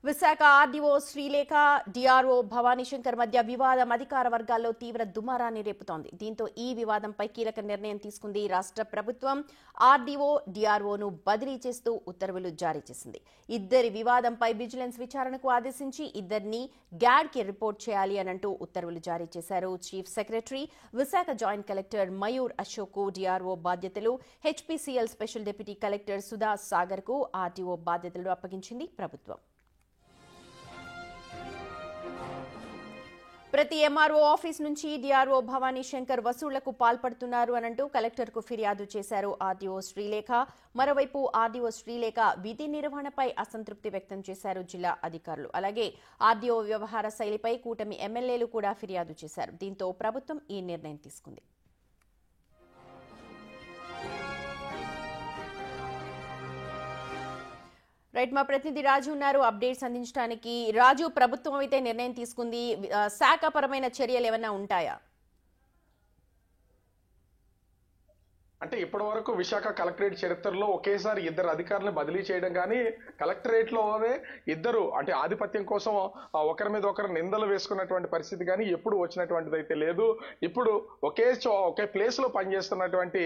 Visakha RDO Srilekha DRO Bhavani Shankar మధ్య వివాదం అధికార వర్గాల్లో తీవ్ర దుమారాన్ని రేపుతోంది. దీంతో ఈ వివాదంపై కీలక నిర్ణయం తీసుకుంది రాష్ట్ర ప్రభుత్వం. ఆర్డీఓ డిఆర్ఓను బదిలీ చేస్తూ ఉత్తర్వులు జారీ చేసింది. ఇద్దరి వివాదంపై విజిలెన్స్ విచారణకు ఆదేశించి ఇద్దరిని గ్యాడ్కి రిపోర్ట్ చేయాలి అనంటూ ఉత్తర్వులు జారీ చేశారు chief secretary. Visakha joint collector Mayur Ashok DRO బాధ్యతలు, HPCL special deputy collector Sudha Sagar కు ఆర్డీఓ బాధ్యతలు అప్పగించింది ప్రభుత్వం. ప్రతి ఎంఆర్ఓ ఆఫీస్ నుంచి డిఆర్ఓ భవానీ శంకర్ వసూళ్లకు పాల్పడుతున్నారు అనంటూ కలెక్టర్కు ఫిర్యాదు చేశారు ఆర్డీఓ శ్రీలేఖ. మరోవైపు ఆర్డీఓ శ్రీలేఖ విధి నిర్వహణపై అసంతృప్తి వ్యక్తం చేశారు జిల్లా అధికారులు. అలాగే ఆర్డీఓ వ్యవహార శైలిపై కూటమి ఎమ్మెల్యేలు కూడా ఫిర్యాదు చేశారు. దీంతో ప్రభుత్వం ఈ నిర్ణయం తీసుకుంది. రైట్, మా ప్రతినిధి రాజు ఉన్నారు అప్డేట్స్ అందించడానికి. రాజు, ప్రభుత్వం అయితే నిర్ణయం తీసుకుంది, శాఖపరమైన చర్యలు ఏమైనా ఉంటాయా? అంటే ఇప్పటి వరకు విశాఖ కలెక్టరేట్ చరిత్రలో ఒకేసారి ఇద్దరు అధికారులను బదిలీ చేయడం కానీ, కలెక్టరేట్ లోనే ఇద్దరు అంటే ఆధిపత్యం కోసం ఒకరి మీద ఒకరు నిందలు వేసుకున్నటువంటి పరిస్థితి కానీ ఎప్పుడు వచ్చినటువంటిది అయితే లేదు. ఇప్పుడు ఒకే ప్లేస్ లో పనిచేస్తున్నటువంటి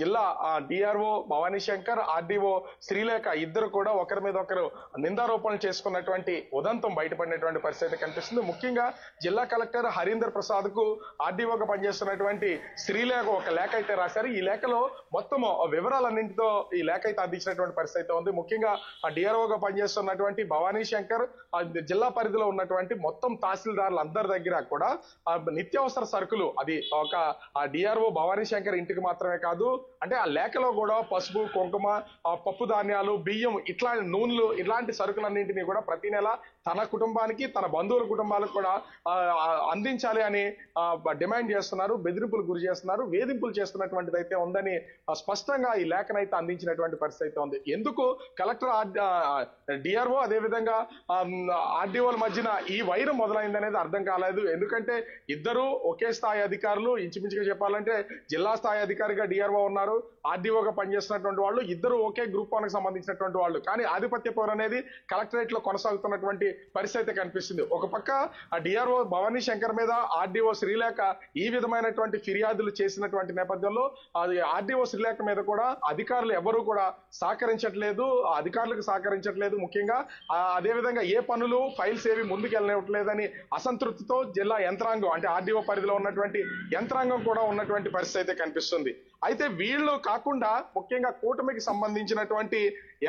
జిల్లా డిఆర్ఓ భవానీ శంకర్, ఆర్డీఓ శ్రీలేఖ ఇద్దరు కూడా ఒకరి మీద ఒకరు నిందారోపణలు చేసుకున్నటువంటి ఉదంతం బయటపడినటువంటి పరిస్థితి కనిపిస్తుంది. ముఖ్యంగా జిల్లా కలెక్టర్ హరీందర్ ప్రసాద్ కు ఆర్డీఓగా పనిచేస్తున్నటువంటి శ్రీలేఖ ఒక లేఖ అయితే రాశారు. ఈ లేఖలో మొత్తం వివరాలన్నింటితో ఈ లేఖ అయితే అందించినటువంటి పరిస్థితి ఉంది. ముఖ్యంగా డిఆర్ఓగా పనిచేస్తున్నటువంటి భవానీ శంకర్ జిల్లా పరిధిలో ఉన్నటువంటి మొత్తం తహసీల్దారులు అందరి దగ్గర కూడా నిత్యావసర సరుకులు, అది ఒక డిఆర్ఓ భవానీ శంకర్ ఇంటికి మాత్రమే కాదు, అంటే ఆ లేఖలో కూడా పసుపు, కుంకుమ, పప్పు ధాన్యాలు, బియ్యం, ఇట్లాంటి నూనెలు, ఇలాంటి సరుకులన్నింటినీ కూడా ప్రతి నెల తన కుటుంబానికి, తన బంధువుల కుటుంబాలకు కూడా అందించాలి అని డిమాండ్ చేస్తున్నారు, బెదిరింపులు గురి చేస్తున్నారు, వేధింపులు చేస్తున్నటువంటిది అయితే ఉందని స్పష్టంగా ఈ లేఖనైతే అందించినటువంటి పరిస్థితి అయితే ఉంది. ఎందుకు కలెక్టర్ డిఆర్ఓ అదేవిధంగా ఆర్డీఓల మధ్యన ఈ వైరం మొదలైందనేది అర్థం కాలేదు. ఎందుకంటే ఇద్దరు ఒకే స్థాయి అధికారులు, ఇంచుమించుగా చెప్పాలంటే జిల్లా స్థాయి అధికారిగా డిఆర్ఓ ఉన్నారు, ఆర్డీఓగా పనిచేస్తున్నటువంటి వాళ్ళు ఇద్దరు ఒకే గ్రూప్ వన్ కి సంబంధించినటువంటి వాళ్ళు. కానీ ఆధిపత్య పోరు అనేది కలెక్టరేట్ లో కొనసాగుతున్నటువంటి పరిస్థితి కనిపిస్తుంది. ఒక పక్క డిఆర్ఓ భవానీ శంకర్ మీద ఆర్డీఓ శ్రీలేఖ ఈ విధమైనటువంటి ఫిర్యాదులు చేసినటువంటి నేపథ్యంలో ఆర్డీఓ శ్రీలేఖ మీద కూడా అధికారులు ఎవరు కూడా సహకరించట్లేదు, అధికారులకు సహకరించట్లేదు. ముఖ్యంగా అదేవిధంగా ఏ పనులు, ఫైల్స్ ఏవి ముందుకు వెళ్ళనివ్వట్లేదని అసంతృప్తితో జిల్లా యంత్రాంగం అంటే ఆర్డీఓ పరిధిలో ఉన్నటువంటి యంత్రాంగం కూడా ఉన్నటువంటి పరిస్థితి అయితే కనిపిస్తుంది. అయితే వీళ్ళు కాకుండా ముఖ్యంగా కూటమికి సంబంధించినటువంటి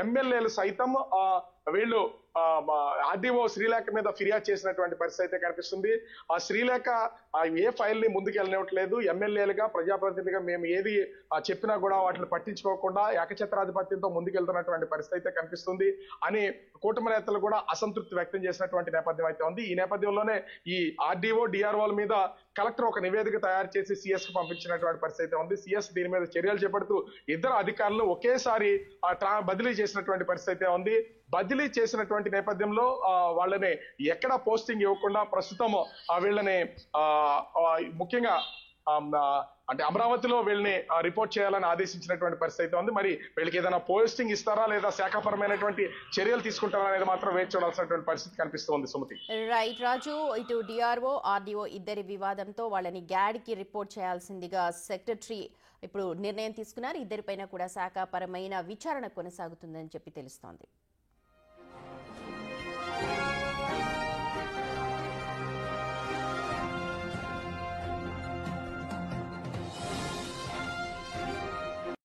ఎమ్మెల్యేలు సైతం వీళ్ళు ఆర్డీఓ శ్రీలేఖ మీద ఫిర్యాదు చేసినటువంటి పరిస్థితి అయితే కనిపిస్తుంది. ఆ శ్రీలేఖ ఏ ఫైల్ ని ముందుకు వెళ్ళనివ్వట్లేదు, ఎమ్మెల్యేలుగా ప్రజాప్రతినిధిగా మేము ఏది చెప్పినా కూడా వాటిని పట్టించుకోకుండా ఏకఛత్రాధిపత్యంతో ముందుకెళ్తున్నటువంటి పరిస్థితి అయితే కనిపిస్తుంది అని కూటమి నేతలు కూడా అసంతృప్తి వ్యక్తం చేసినటువంటి నేపథ్యం అయితే ఉంది. ఈ నేపథ్యంలోనే ఈ ఆర్డీఓ డిఆర్ఓల మీద కలెక్టర్ ఒక నివేదిక తయారు చేసి సిఎస్ కు పంపించినటువంటి పరిస్థితి ఉంది. సిఎస్ దీని మీద చర్యలు చేపడుతూ ఇద్దరు అధికారులు ఒకేసారి బదిలీ చేసినటువంటి పరిస్థితి ఉంది. బదిలీ చేసినటువంటి నేపథ్యంలో వాళ్ళని ఎక్కడ పోస్టింగ్ ఇవ్వకుండా ప్రస్తుతం వీళ్ళని ముఖ్యంగా అంటే అమరావతిలో వీళ్ళని రిపోర్ట్ చేయాలని ఆదేశించినటువంటి పరిస్థితి ఉంది. మరి వీళ్ళకి ఏదైనా పోస్టింగ్ ఇస్తారా లేదా శాఖపరమైనటువంటి చర్యలు తీసుకుంటారా అనేది మాత్రం వేచి చూడాల్సినటువంటి పరిస్థితి కనిపిస్తుంది. సుమతి, రైట్ రాజు, ఇటు డిఆర్ఓ ఆర్డీఓ ఇద్దరి వివాదంతో వాళ్ళని గ్యాడ్ కి రిపోర్ట్ చేయాల్సిందిగా సెక్రటరీ ఇప్పుడు నిర్ణయం తీసుకున్నారు. ఇద్దరిపైన కూడా శాఖపరమైన విచారణ కొనసాగుతుందని చెప్పి తెలుస్తోంది.